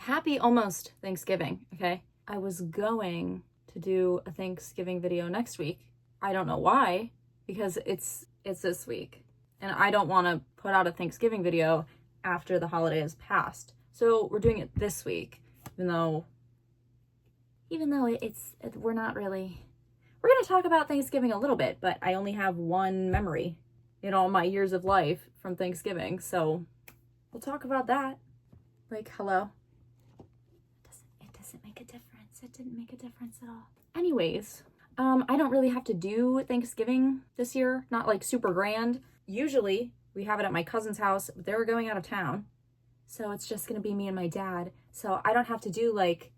happy almost Thanksgiving, okay? I was going to do a Thanksgiving video next week. I don't know why, because it's this week. And I don't want to put out a Thanksgiving video after the holiday has passed. So we're doing it this week, even though we're not really, we're going to talk about Thanksgiving a little bit, but I only have one memory in all my years of life from Thanksgiving. So we'll talk about that. Like, hello. It doesn't make a difference. It didn't make a difference at all. Anyways, I don't really have to do Thanksgiving this year. Not like super grand. Usually we have it at my cousin's house, but they're going out of town. So it's just gonna be me and my dad. So I don't have to do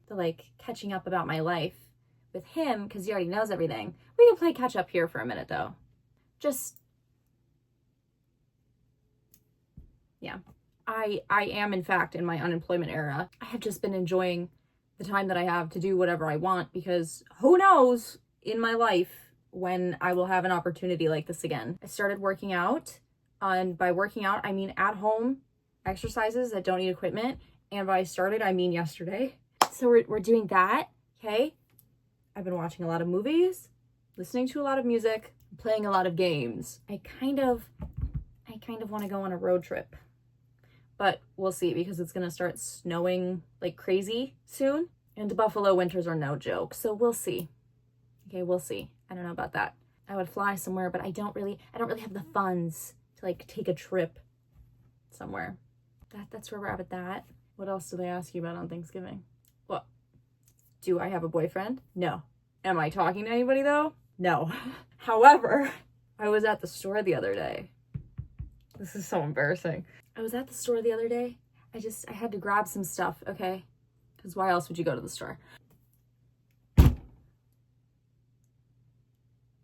the catching up about my life with him because he already knows everything. We can play catch up here for a minute though. Yeah. I am in fact in my unemployment era. I have just been enjoying the time that I have to do whatever I want because who knows in my life when I will have an opportunity like this again. I started working out, and by working out I mean at home exercises that don't need equipment, and by started I mean yesterday. So we're doing that, okay? I've been watching a lot of movies, listening to a lot of music, playing a lot of games. I kind of want to go on a road trip. But we'll see because it's going to start snowing like crazy soon. And Buffalo winters are no joke. So we'll see. Okay, we'll see. I don't know about that. I would fly somewhere, but I don't really have the funds to like take a trip somewhere. That's where we're at with that. What else do they ask you about on Thanksgiving? What? Do I have a boyfriend? No. Am I talking to anybody though? No. However, I was at the store the other day. This is so embarrassing. I was at the store the other day. I had to grab some stuff, okay? Because why else would you go to the store?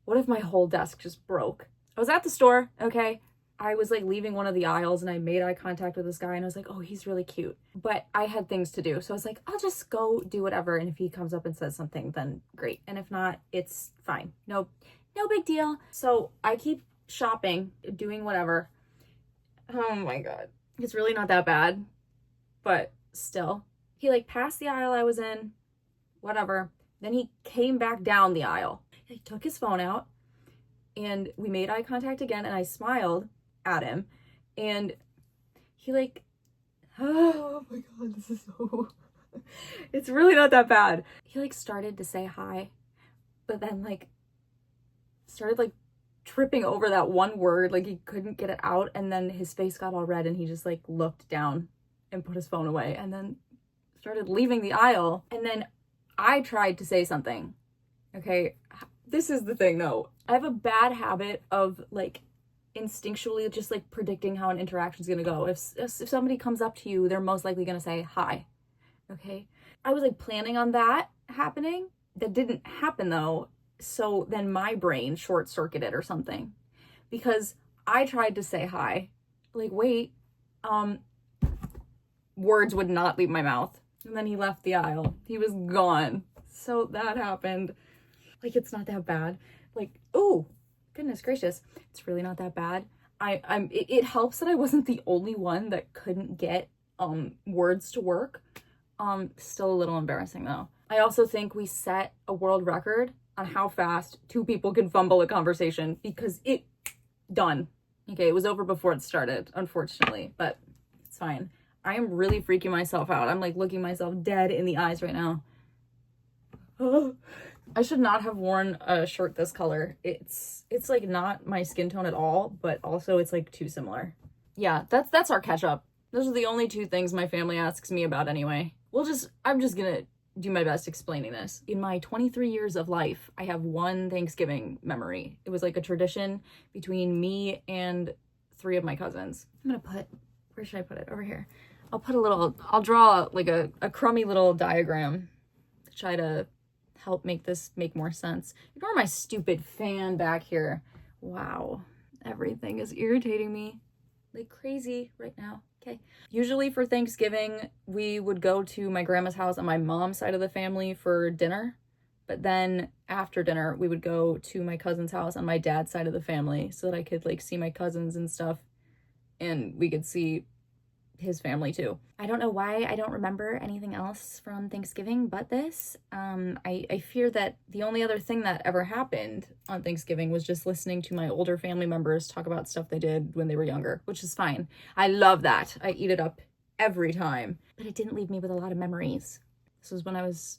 What if my whole desk just broke? I was at the store, okay? I was like leaving one of the aisles and I made eye contact with this guy and I was like, oh, he's really cute. But I had things to do. So I was like, I'll just go do whatever. And if he comes up and says something, then great. And if not, it's fine. No big deal. So I keep shopping, doing whatever. Oh my God. It's really not that bad, but still. He like passed the aisle I was in, whatever. Then he came back down the aisle. He took his phone out and we made eye contact again and I smiled at him and he like, oh my God, this is so, it's really not that bad. He like started to say hi, but then like started like tripping over that one word, like he couldn't get it out, and then his face got all red and he just like looked down and put his phone away and then started leaving the aisle. And then I tried to say something. Okay, this is the thing though. I have a bad habit of like instinctually just like predicting how an interaction is gonna go. If somebody comes up to you, they're most likely gonna say hi. Okay, I was like planning on that happening. That didn't happen though. So then my brain short-circuited or something because I tried to say hi, like, wait, words would not leave my mouth. And then he left the aisle. He was gone. So that happened. Like, it's not that bad. Like, oh, goodness gracious. It's really not that bad. It helps that I wasn't the only one that couldn't get, words to work. Still a little embarrassing though. I also think we set a world record on how fast two people can fumble a conversation because done. Okay, it was over before it started, unfortunately, but it's fine. I am really freaking myself out. I'm like looking myself dead in the eyes right now. I should not have worn a shirt this color. It's like not my skin tone at all, but also it's like too similar. Yeah, that's our catch up. Those are the only two things my family asks me about anyway. I'm just gonna do my best explaining this. In my 23 years of life, I have one Thanksgiving memory. It was like a tradition between me and 3 of my cousins. Where should I put it? Over here. I'll draw like a crummy little diagram to try to help make this make more sense. Ignore my stupid fan back here. Wow, everything is irritating me like crazy right now. Okay. Usually for Thanksgiving, we would go to my grandma's house on my mom's side of the family for dinner. But then after dinner, we would go to my cousin's house on my dad's side of the family so that I could like see my cousins and stuff. And we could see his family too. I don't know why I don't remember anything else from Thanksgiving but this. I fear that the only other thing that ever happened on Thanksgiving was just listening to my older family members talk about stuff they did when they were younger, which is fine. I love that. I eat it up every time. But it didn't leave me with a lot of memories. This was when I was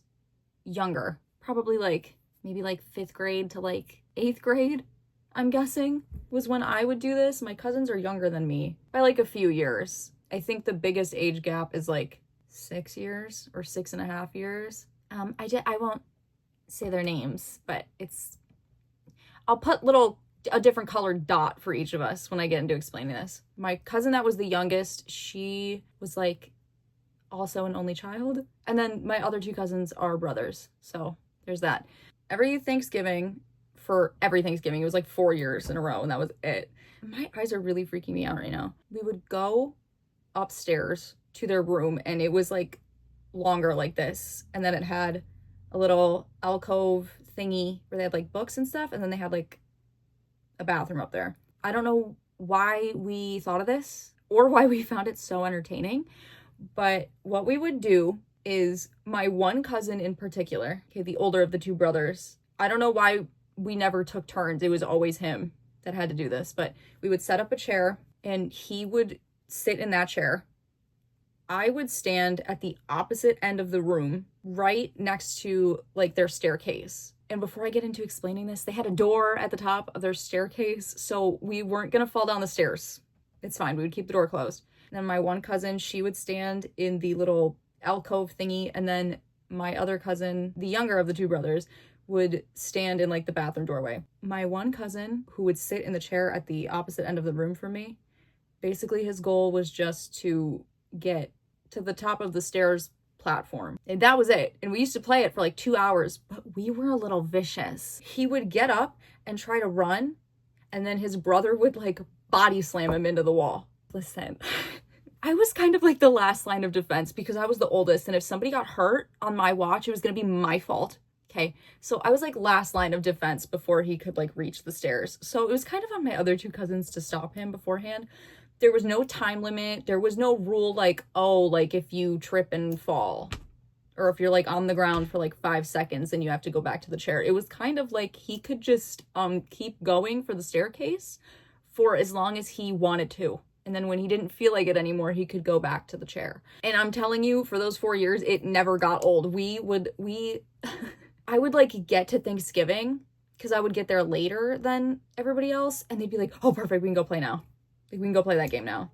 younger, probably like maybe like 5th grade to like 8th grade, I'm guessing, was when I would do this. My cousins are younger than me by like a few years. I think the biggest age gap is like 6 years or 6.5 years. I won't say their names, but I'll put a different colored dot for each of us when I get into explaining this. My cousin that was the youngest, she was like also an only child. And then my other 2 cousins are brothers. So there's that. Every Thanksgiving, it was like 4 years in a row, and that was it. My eyes are really freaking me out right now. We would go upstairs to their room, and it was like longer like this, and then it had a little alcove thingy where they had like books and stuff, and then they had like a bathroom up there. I don't know why we thought of this or why we found it so entertaining, but what we would do is my one cousin in particular, okay, the older of the 2 brothers, I don't know why we never took turns. It was always him that had to do this, but we would set up a chair and he would sit in that chair. I would stand at the opposite end of the room, right next to like their staircase. And before I get into explaining this, they had a door at the top of their staircase, so we weren't gonna fall down the stairs. It's fine, we would keep the door closed. And then my one cousin, she would stand in the little alcove thingy, and then my other cousin, the younger of the 2 brothers, would stand in like the bathroom doorway. My one cousin, who would sit in the chair at the opposite end of the room from me, basically his goal was just to get to the top of the stairs platform. And that was it. And we used to play it for like 2 hours, but we were a little vicious. He would get up and try to run, and then his brother would like body slam him into the wall. Listen, I was kind of like the last line of defense because I was the oldest, and if somebody got hurt on my watch, it was gonna be my fault. Okay, so I was like last line of defense before he could like reach the stairs. So it was kind of on my other 2 cousins to stop him beforehand. There was no time limit. There was no rule like, oh, like if you trip and fall, or if you're like on the ground for like 5 seconds and you have to go back to the chair. It was kind of like he could just keep going for the staircase for as long as he wanted to. And then when he didn't feel like it anymore, he could go back to the chair. And I'm telling you, for those 4 years, it never got old. I would like get to Thanksgiving because I would get there later than everybody else, and they'd be like, oh, perfect, we can go play now. Like, we can go play that game now.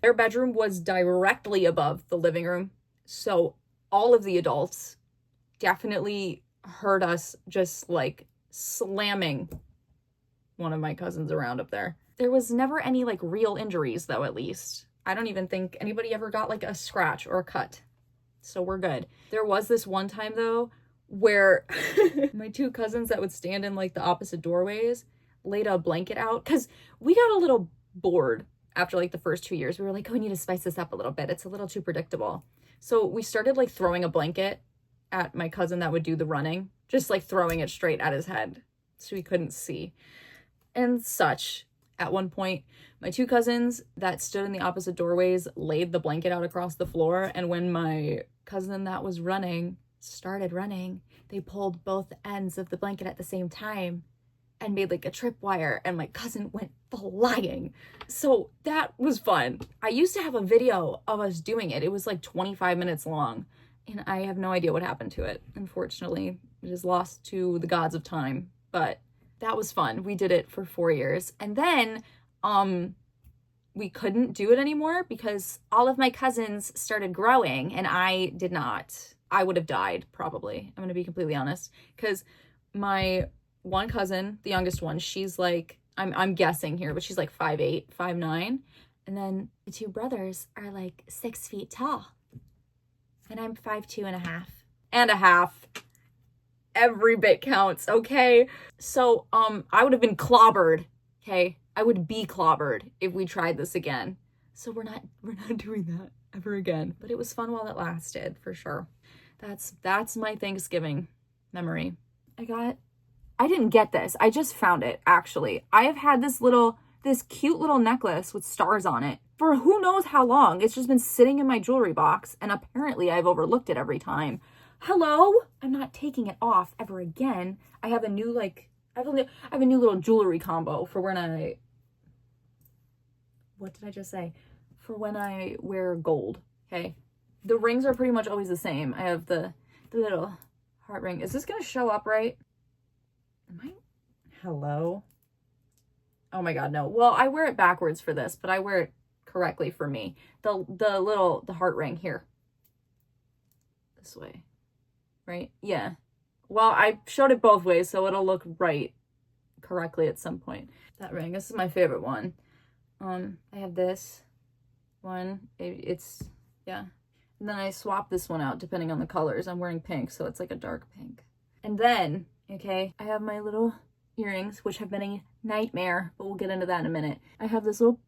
Their bedroom was directly above the living room, so all of the adults definitely heard us just like slamming one of my cousins around up there. There was never any like real injuries though, at least. I don't even think anybody ever got like a scratch or a cut. So we're good. There was this one time though where my 2 cousins that would stand in like the opposite doorways laid a blanket out because we got a little bored after like the first 2 years. We were like, oh, we need to spice this up a little bit. It's a little too predictable. So we started like throwing a blanket at my cousin that would do the running, just like throwing it straight at his head so he couldn't see and such. At one point, my 2 cousins that stood in the opposite doorways laid the blanket out across the floor, and when my cousin that was running started running, they pulled both ends of the blanket at the same time and made like a tripwire, and my cousin went flying. So that was fun. I used to have a video of us doing it. It was like 25 minutes long, and I have no idea what happened to it. Unfortunately, it is lost to the gods of time, but that was fun. We did it for 4 years, and then we couldn't do it anymore because all of my cousins started growing and I did not. I would have died probably. I'm gonna be completely honest, because my one cousin, the youngest one, she's like, I'm guessing here, but she's like 5'8", 5'9", and then the 2 brothers are like 6 feet tall, and I'm 5'2" and a half. Every bit counts, okay? So, I would have been clobbered, okay? I would be clobbered if we tried this again. So we're not doing that ever again. But it was fun while it lasted, for sure. That's my Thanksgiving memory. I didn't get this. I just found it, actually. I have had this little this cute little necklace with stars on it for who knows how long. It's just been sitting in my jewelry box, and apparently I've overlooked it every time. Hello? I'm not taking it off ever again. I have a new, like, I have a new little jewelry combo for when I, what did I just say? For when I wear gold, okay? The rings are pretty much always the same. I have the little heart ring. Is this gonna show up right? Am I? Hello? Oh my God, no. Well, I wear it backwards for this, but I wear it correctly for me. The heart ring here. This way, right? Yeah. Well, I showed it both ways, so it'll look right correctly at some point. That ring, this is my favorite one. I have this one. It's, yeah. And then I swap this one out depending on the colors. I'm wearing pink, so it's like a dark pink. And then, okay, I have my little earrings, which have been a nightmare, but we'll get into that in a minute. I have this little,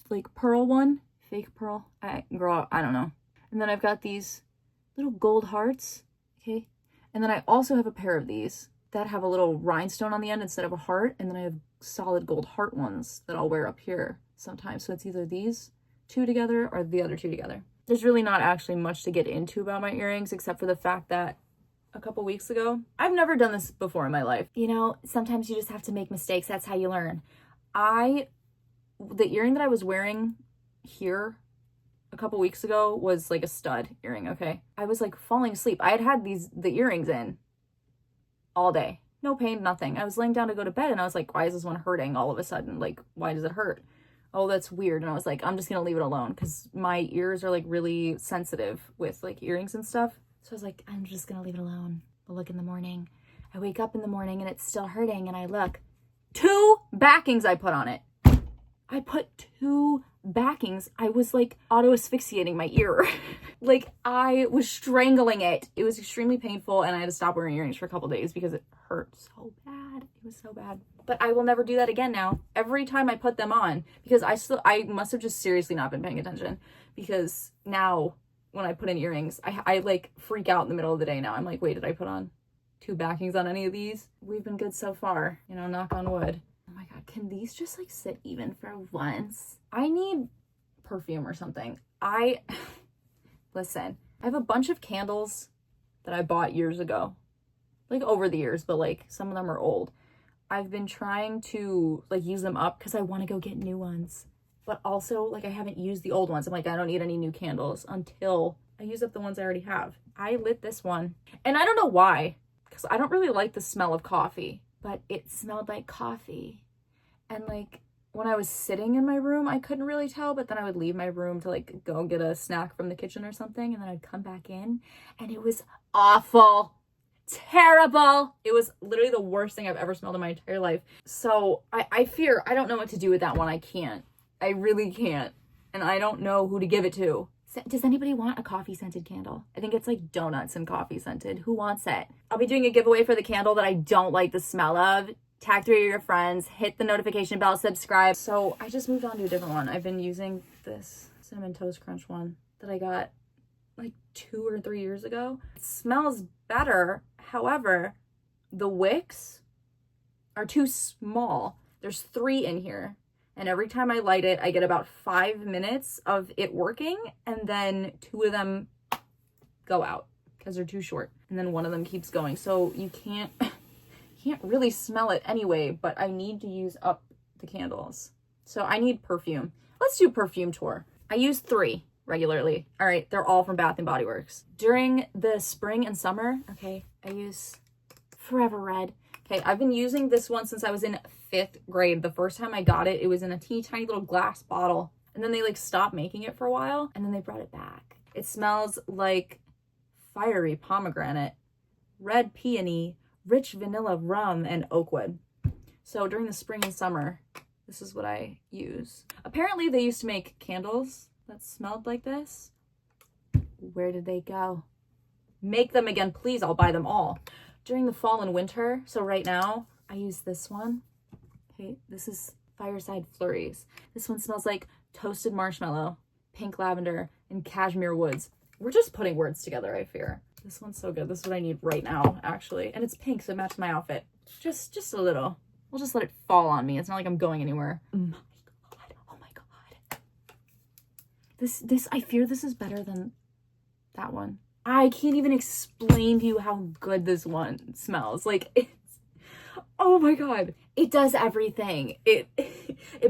like, pearl one, fake pearl. I don't know. And then I've got these little gold hearts, okay? And then I also have a pair of these that have a little rhinestone on the end instead of a heart. And then I have solid gold heart ones that I'll wear up here sometimes. So it's either these two together or the other two together. There's really not actually much to get into about my earrings, except for the fact that a couple weeks ago, I've never done this before in my life. You know, sometimes you just have to make mistakes. That's how you learn. The earring that I was wearing here a couple weeks ago was like a stud earring, okay? I was like falling asleep. I had the earrings in all day. No pain, nothing. I was laying down to go to bed and I was like, why is this one hurting all of a sudden? Like, why does it hurt? Oh, that's weird. And I was like, I'm just gonna leave it alone because my ears are like really sensitive with like earrings and stuff. So I was like, I'm just gonna leave it alone. I'll look in the morning. I wake up in the morning and it's still hurting and I look. 2 backings I put on it. I put 2 backings. I was like auto asphyxiating my ear. Like I was strangling it. It was extremely painful and I had to stop wearing earrings for a couple days because it hurt so bad. It was so bad. But I will never do that again now. Every time I put them on, because I must have just seriously not been paying attention, because now when I put in earrings, I like freak out in the middle of the day now. I'm like, wait, did I put on 2 backings on any of these? We've been good so far, you know, knock on wood. Oh my God, can these just like sit even for once? I need perfume or something. Listen, I have a bunch of candles that I bought years ago, like over the years, but like some of them are old. I've been trying to like use them up because I want to go get new ones, but also like I haven't used the old ones. I'm like, I don't need any new candles until I use up the ones I already have. I lit this one and I don't know why, because I don't really like the smell of coffee, but it smelled like coffee. And like when I was sitting in my room, I couldn't really tell, but then I would leave my room to like go get a snack from the kitchen or something. And then I'd come back in and it was awful. Terrible. It was literally the worst thing I've ever smelled in my entire life. So I fear I don't know what to do with that one. I can't. I really can't. And I don't know who to give it to. Does anybody want a coffee scented candle? I think it's like donuts and coffee scented. Who wants it? I'll be doing a giveaway for the candle that I don't like the smell of. Tag 3 of your friends, hit the notification bell, subscribe. So I just moved on to a different one. I've been using this Cinnamon Toast Crunch one that I got like 2 or 3 years ago. It smells better. However, the wicks are too small. There's 3 in here. And every time I light it, I get about 5 minutes of it working. And then 2 of them go out because they're too short. And then one of them keeps going. So you can't really smell it anyway, but I need to use up the candles. So I need perfume. Let's do perfume tour. I use 3 regularly. All right, they're all from Bath & Body Works. During the spring and summer, okay, I use Forever Red. Okay, I've been using this one since I was in 5th grade. The first time I got it, it was in a teeny tiny little glass bottle. And then they like stopped making it for a while and then they brought it back. It smells like fiery pomegranate, red peony, rich vanilla rum, and oak wood. So during the spring and summer, this is what I use. Apparently they used to make candles that smelled like this. Where did they go? Make them again, please. I'll buy them all. During the fall and winter, so right now, I use this one. Okay, this is Fireside Flurries. This one smells like toasted marshmallow, pink lavender, and cashmere woods. We're just putting words together, I fear. This one's so good. This is what I need right now, actually. And it's pink, so it matches my outfit. Just a little. We'll just let it fall on me. It's not like I'm going anywhere. I fear this is better than that one. I can't even explain to you how good this one smells. Like, it's, oh my God. It does everything. It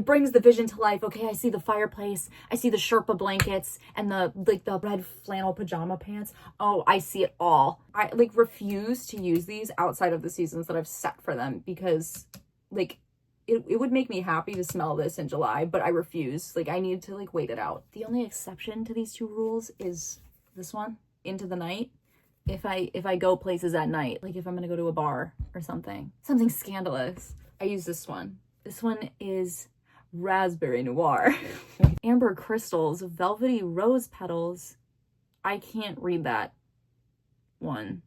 brings the vision to life. Okay, I see the fireplace. I see the Sherpa blankets and the red flannel pajama pants. Oh, I see it all. I like refuse to use these outside of the seasons that I've set for them because like it would make me happy to smell this in July, but I refuse. Like I need to like wait it out. The only exception to these two rules is this one, Into the Night. If I go places at night, like if I'm gonna go to a bar or something scandalous, I use this one. This one is Raspberry Noir. Amber Crystals, Velvety Rose Petals. I can't read that one.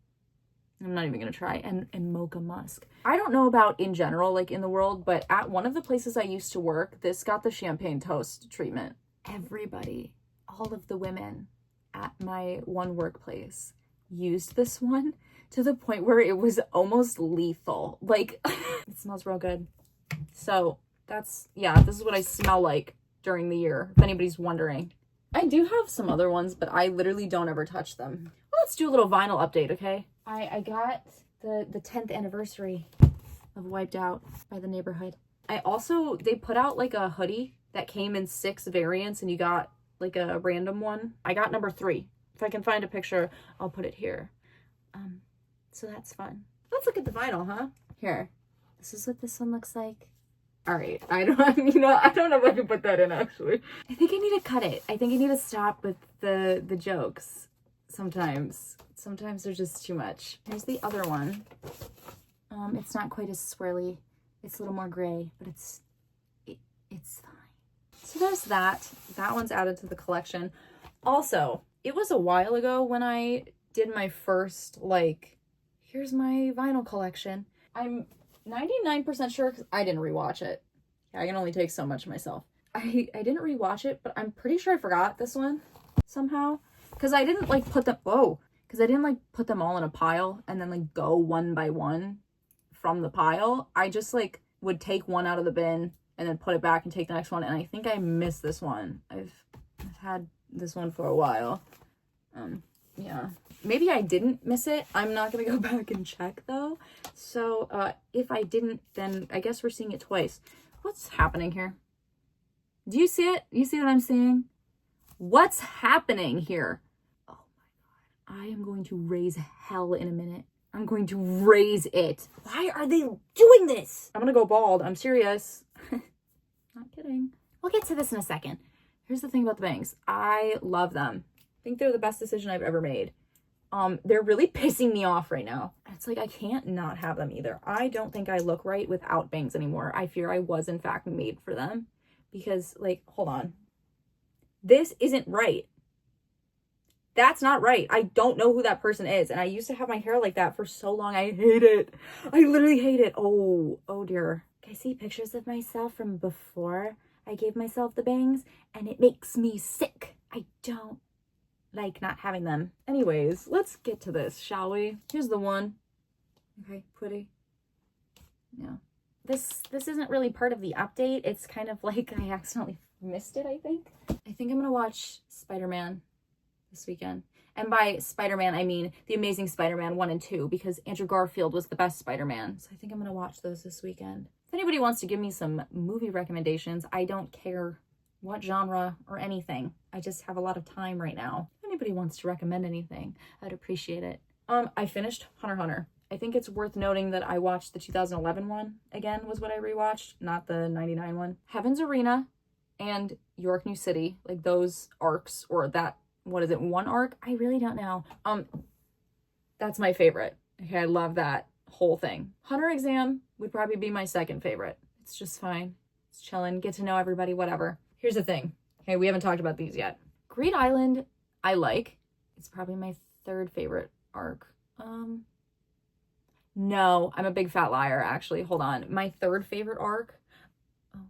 I'm not even gonna try. And Mocha Musk. I don't know about in general, like in the world, but at one of the places I used to work, this got the champagne toast treatment. Everybody, all of the women at my one workplace used this one to the point where it was almost lethal. Like, it smells real good. So that's, yeah, this is what I smell like during the year, if anybody's wondering. I do have some other ones, but I literally don't ever touch them. Well, let's do a little vinyl update, okay? I got the 10th anniversary of Wiped Out by the Neighborhood. They put out like a hoodie that came in 6 variants and you got like a random one. I got number 3. If I can find a picture, I'll put it here. So that's fun. Let's look at the vinyl, huh? Here. This is what this one looks like. All right. I don't know if I can put that in actually. I think I need to cut it. I think I need to stop with the jokes sometimes. Sometimes they're just too much. Here's the other one. It's not quite as swirly. It's a little more gray, but it's fine. So there's that. That one's added to the collection. Also, it was a while ago when I did my first, like, here's my vinyl collection. I'm 99% sure because I didn't rewatch it. I can only take so much myself. I didn't rewatch it, but I'm pretty sure I forgot this one somehow. Because I didn't, like, put them all in a pile and then, like, go one by one from the pile. I just, like, would take one out of the bin and then put it back and take the next one. And I think I missed this one. I've had this one for a while. Yeah. Maybe I didn't miss it. I'm not going to go back and check, though. So, if I didn't, then I guess we're seeing it twice. What's happening here? Do you see it? You see what I'm seeing? What's happening here? Oh my God. I am going to raise hell in a minute. I'm going to raise it. Why are they doing this? I'm going to go bald. I'm serious. Not kidding. We'll get to this in a second. Here's the thing about the bangs. I love them. I think they're the best decision I've ever made. They're really pissing me off right now. It's like I can't not have them either. I don't think I look right without bangs anymore. I fear I was in fact made for them because, like, hold on. This isn't right. That's not right. I don't know who that person is. And I used to have my hair like that for so long. I hate it. I literally hate it. Oh dear. I see pictures of myself from before I gave myself the bangs and it makes me sick. I don't like not having them. Anyways, let's get to this, shall we? Here's the one. Okay, pretty. Yeah. This isn't really part of the update. It's kind of like I accidentally missed it, I think. I think I'm gonna watch Spider-Man this weekend. And by Spider-Man, I mean The Amazing Spider-Man 1 and 2, because Andrew Garfield was the best Spider-Man. So I think I'm gonna watch those this weekend. If anybody wants to give me some movie recommendations, I don't care what genre or anything. I just have a lot of time right now. If anybody wants to recommend anything, I'd appreciate it. I finished Hunter x Hunter. I think it's worth noting that I watched the 2011 one again, was what I rewatched, not the 99 one. Heaven's Arena and York New City, like those arcs, or that, what is it, one arc? I really don't know. That's my favorite. Okay, I love that whole thing. Hunter Exam would probably be my second favorite. It's just fine. It's chilling, get to know everybody, whatever. Here's the thing. Okay, we haven't talked about these yet. Greed Island, I like. It's probably my third favorite arc. No, I'm a big fat liar, actually. Hold on. My third favorite arc. Oh,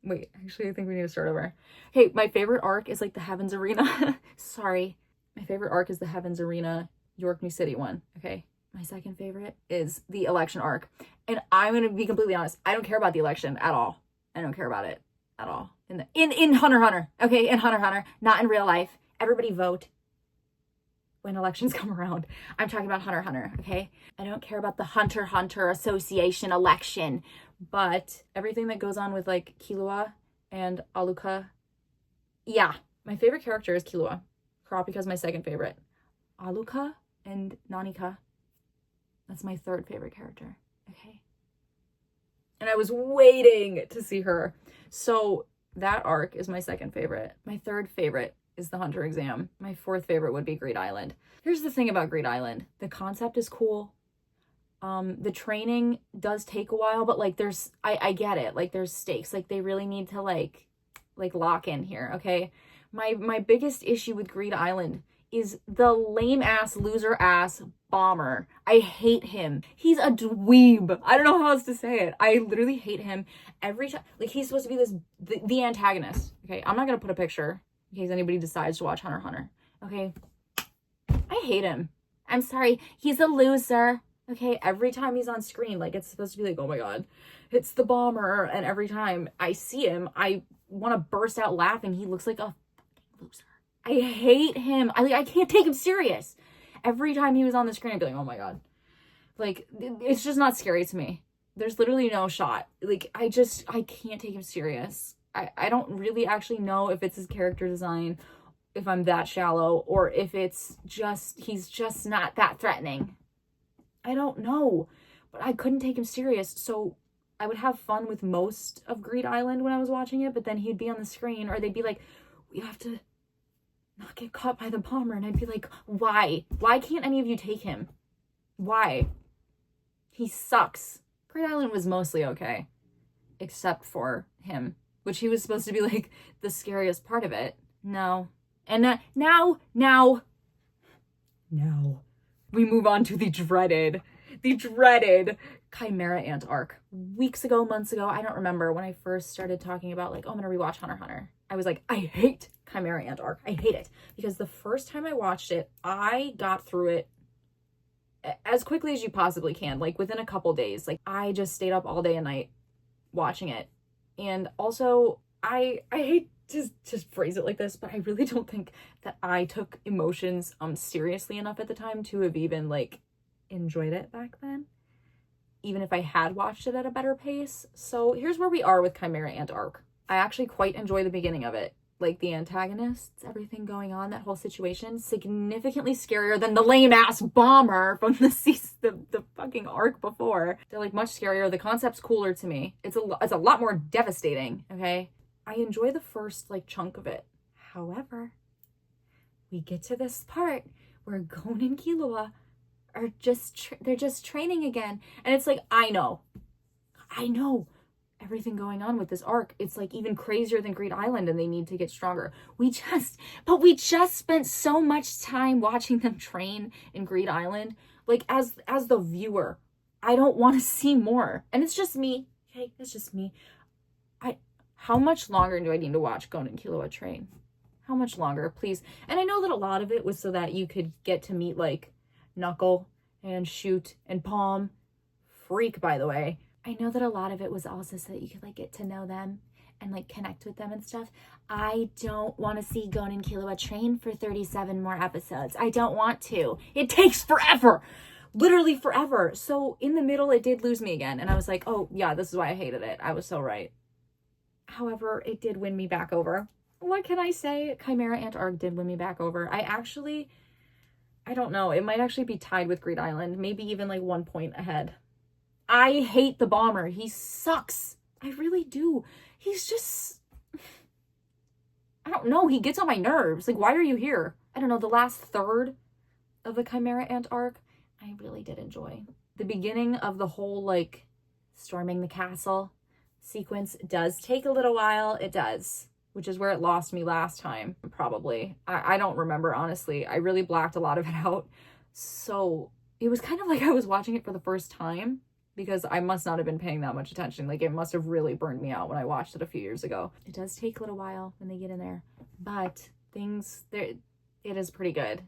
wait, actually, I think we need to start over. Hey, my favorite arc is like the Heaven's Arena. Sorry. My favorite arc is the Heaven's Arena York New City one. Okay. My second favorite is the election arc. And I'm going to be completely honest. I don't care about the election at all. I don't care about it. at all. In Hunter x Hunter, okay? In Hunter x Hunter, not in real life. Everybody vote when elections come around. I'm talking about Hunter x Hunter, okay? I don't care about the Hunter x Hunter Association election, but everything that goes on with like Killua and Aluka, yeah. My favorite character is Killua. Kurapika's my second favorite. Aluka and Nanika, that's my third favorite character, okay? And I was waiting to see her. So that arc is my second favorite. My third favorite is the Hunter exam. My fourth favorite would be Greed Island. Here's the thing about Greed Island. The concept is cool. The training does take a while, but like I get it. Like there's stakes. Like they really need to like lock in here, okay? My biggest issue with Greed Island is the lame ass, loser ass bomber. I hate him. He's a dweeb. I don't know how else to say it. I literally hate him every time. Like he's supposed to be the antagonist. Okay, I'm not gonna put a picture in case anybody decides to watch Hunter x Hunter. Okay, I hate him. I'm sorry. He's a loser. Okay, every time he's on screen, like it's supposed to be like, oh my god, it's the bomber. And every time I see him, I want to burst out laughing. He looks like a loser. I hate him. I can't take him serious. Every time he was on the screen, I'd be like, oh my god. Like, it's just not scary to me. There's literally no shot. Like, I can't take him serious. I don't really actually know if it's his character design, if I'm that shallow, or if it's just, he's just not that threatening. I don't know. But I couldn't take him serious, so I would have fun with most of Greed Island when I was watching it, but then he'd be on the screen, or they'd be like, we have to not get caught by the bomber, and I'd be like, why? Why can't any of you take him? Why? He sucks. Greed Island was mostly okay, except for him, which he was supposed to be like the scariest part of it. No. And now we move on to the dreaded Chimera Ant arc. Weeks ago, months ago, I don't remember, when I first started talking about like, oh, I'm gonna rewatch Hunter x Hunter. I was like, I hate Chimera Ant arc. I hate it. Because the first time I watched it, I got through it as quickly as you possibly can, like within a couple days. Like I just stayed up all day and night watching it. And also, I hate to just phrase it like this, but I really don't think that I took emotions seriously enough at the time to have even like enjoyed it back then, even if I had watched it at a better pace. So here's where we are with Chimera Ant arc. I actually quite enjoy the beginning of it. Like the antagonists, everything going on, that whole situation, significantly scarier than the lame ass bomber from the fucking arc before. They're like much scarier. The concept's cooler to me. It's a lot more devastating, okay? I enjoy the first like chunk of it. However, we get to this part where Gon and Killua are they're just training again. And it's like, I know everything going on with this arc. It's like even crazier than Greed Island, and they need to get stronger. We just spent so much time watching them train in Greed Island. Like as the viewer, I don't want to see more. And it's just me. Okay, it's just me. How much longer do I need to watch Gon and Killua train? How much longer, please? And I know that a lot of it was so that you could get to meet like Knuckle and Shoot and Palm. Freak, by the way. I know that a lot of it was also so that you could like get to know them and like connect with them and stuff. I don't want to see Gon and Killua train for 37 more episodes. I don't want to. It takes forever. Literally forever. So in the middle, it did lose me again. And I was like, oh yeah, this is why I hated it. I was so right. However, it did win me back over. What can I say? Chimera Ant arc did win me back over. I don't know. It might actually be tied with Greed Island. Maybe even like 1 point ahead. I hate the bomber. He sucks. I really do. He's just, I don't know. He gets on my nerves. Like, why are you here? I don't know. The last third of the Chimera Ant arc, I really did enjoy. The beginning of the whole like storming the castle sequence does take a little while. It does, which is where it lost me last time, probably. I don't remember, honestly. I really blacked a lot of it out. So it was kind of like I was watching it for the first time, because I must not have been paying that much attention. Like, it must have really burned me out when I watched it a few years ago. It does take a little while when they get in there, but it is pretty good.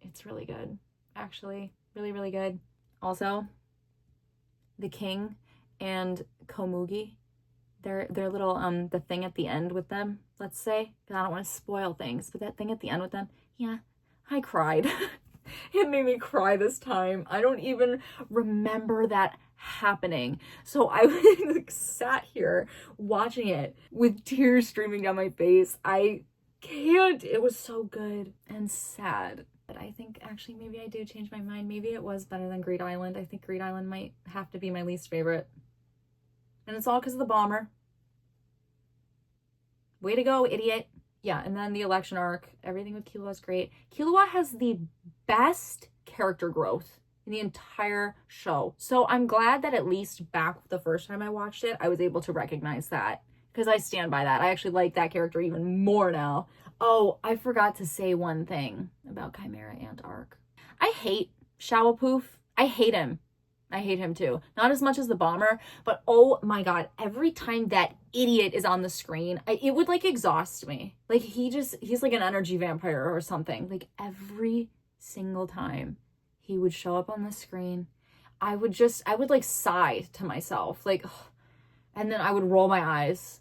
It's really good, actually. Really, really good. Also, the King and Komugi their little the thing at the end with them, let's say, because I don't want to spoil things, but that thing at the end with them, yeah, I cried. It made me cry this time. I don't even remember that happening. So I like, sat here watching it with tears streaming down my face. I can't. It was so good and sad. But I think actually maybe I do change my mind. Maybe it was better than Greed Island. I think Greed Island might have to be my least favorite. And it's all because of the bomber. Way to go, idiot. Yeah, and then the election arc. Everything with Killua is great. Killua has the best character growth in the entire show. So I'm glad that at least back the first time I watched it, I was able to recognize that. Because I stand by that. I actually like that character even more now. Oh, I forgot to say one thing about Chimera Ant arc. I hate Shawapoof. I hate him. I hate him too. Not as much as the bomber, but oh my god, every time that idiot is on the screen, it would like exhaust me. Like he's like an energy vampire or something. Like every single time he would show up on the screen, I would like sigh to myself. Like, ugh. And then I would roll my eyes.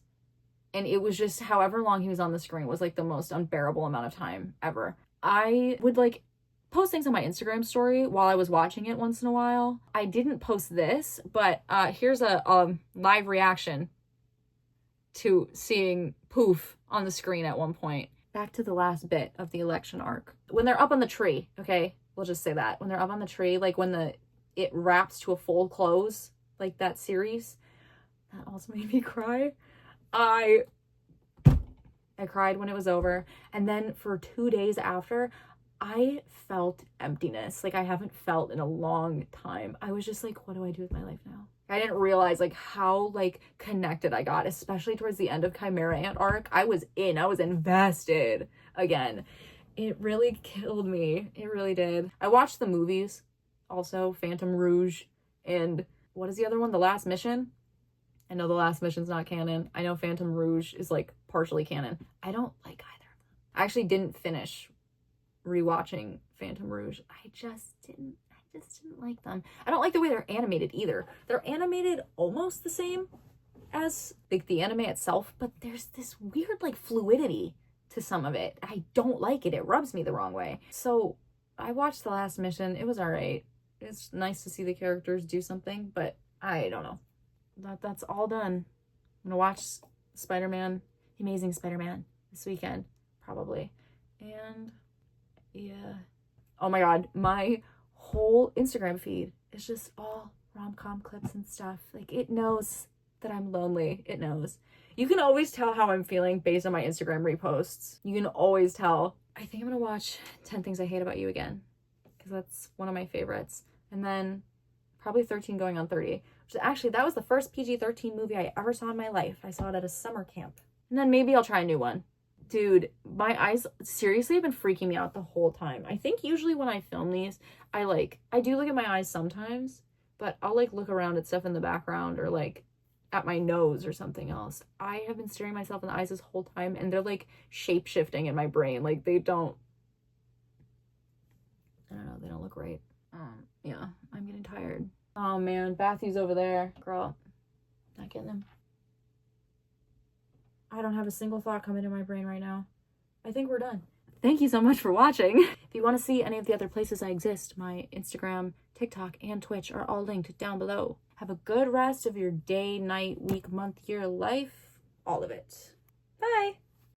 And it was just however long he was on the screen was like the most unbearable amount of time ever. I would like post things on my Instagram story while I was watching it once in a while. I didn't post this, but here's a live reaction to seeing Poof on the screen at one point. Back to the last bit of the election arc. When they're up on the tree, okay? We'll just say that. When they're up on the tree, like when it wraps to a full close, like that series, that also made me cry. I cried when it was over. And then for 2 days after, I felt emptiness. Like I haven't felt in a long time. I was just like, what do I do with my life now? I didn't realize like how like connected I got, especially towards the end of Chimera Ant arc. I was invested again. It really killed me. It really did. I watched the movies also, Phantom Rouge, and what is the other one? The Last Mission? I know The Last Mission's not canon. I know Phantom Rouge is like partially canon. I don't like either of them. I actually didn't finish rewatching Phantom Rouge. I just didn't like them. I don't like the way they're animated either. They're animated almost the same as like the anime itself, but there's this weird like fluidity to some of it. I don't like it. It rubs me the wrong way. So I watched The Last Mission. It was all right. It's nice to see the characters do something, but I don't know. That's all done. I'm gonna watch Spider-Man, Amazing Spider-Man this weekend, probably. And yeah. Oh my god, my whole Instagram feed is just all rom-com clips and stuff. Like, it knows that I'm lonely. It knows. You can always tell how I'm feeling based on my Instagram reposts. You can always tell. I think I'm gonna watch 10 Things I Hate About You again, because that's one of my favorites. And then probably 13 Going on 30. Actually, that was the first PG-13 movie I ever saw in my life. I saw it at a summer camp. And then maybe I'll try a new one. Dude, my eyes seriously have been freaking me out the whole time. I think usually when I film these, I do look at my eyes sometimes, but I'll like look around at stuff in the background or like at my nose or something else. I have been staring myself in the eyes this whole time and they're like shape-shifting in my brain. Like I don't know, they don't look right. Yeah, I'm getting tired. Oh man, Bathy's over there. Girl, not getting him. I don't have a single thought coming to my brain right now. I think we're done. Thank you so much for watching. If you want to see any of the other places I exist, my Instagram, TikTok, and Twitch are all linked down below. Have a good rest of your day, night, week, month, year, life, all of it. Bye!